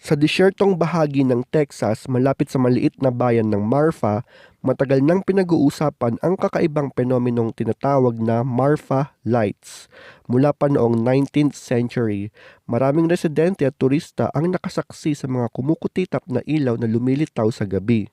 Sa disyertong bahagi ng Texas malapit sa maliit na bayan ng Marfa, matagal nang pinag-uusapan ang kakaibang penomenong tinatawag na Marfa Lights. Mula pa noong 19th century, maraming residente at turista ang nakasaksi sa mga kumukutitap na ilaw na lumilitaw sa gabi.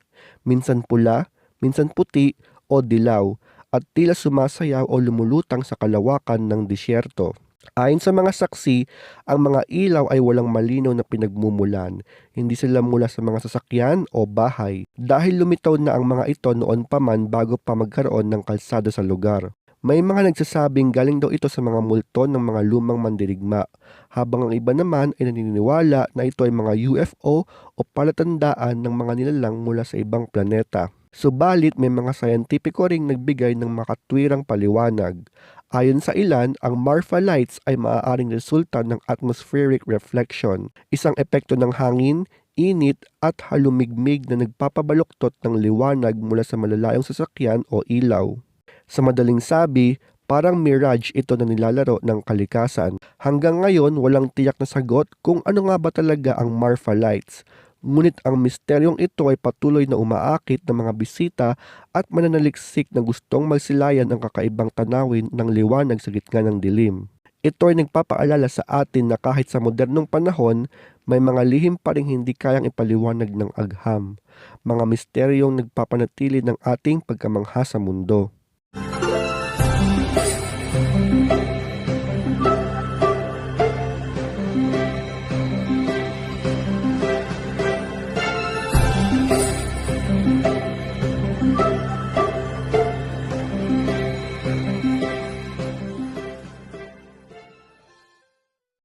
Minsan pula, minsan puti o dilaw, at tila sumasayaw o lumulutang sa kalawakan ng disyerto. Ayon sa mga saksi, ang mga ilaw ay walang malinaw na pinagmumulan. Hindi sila mula sa mga sasakyan o bahay dahil lumitaw na ang mga ito noon pa man bago pa magkaroon ng kalsada sa lugar. May mga nagsasabing galing daw ito sa mga multo ng mga lumang mandirigma, habang ang iba naman ay naniniwala na ito ay mga UFO o palatandaan ng mga nilalang mula sa ibang planeta. Subalit may mga sayantipiko ring nagbigay ng makatwirang paliwanag. Ayon sa ilan, ang Marfa Lights ay maaaring resulta ng atmospheric reflection, isang epekto ng hangin, init at halumigmig na nagpapabaluktot ng liwanag mula sa malalayong sasakyan o ilaw. Sa madaling sabi, parang mirage ito na nilalaro ng kalikasan. Hanggang ngayon, walang tiyak na sagot kung ano nga ba talaga ang Marfa Lights. Ngunit ang misteryong ito ay patuloy na umaakit ng mga bisita at mananaliksik na gustong magsilayan ang kakaibang tanawin ng liwanag sa gitna ng dilim. Ito ay nagpapaalala sa atin na kahit sa modernong panahon, may mga lihim pa ring hindi kayang ipaliwanag ng agham, mga misteryong nagpapanatili ng ating pagkamangha sa mundo.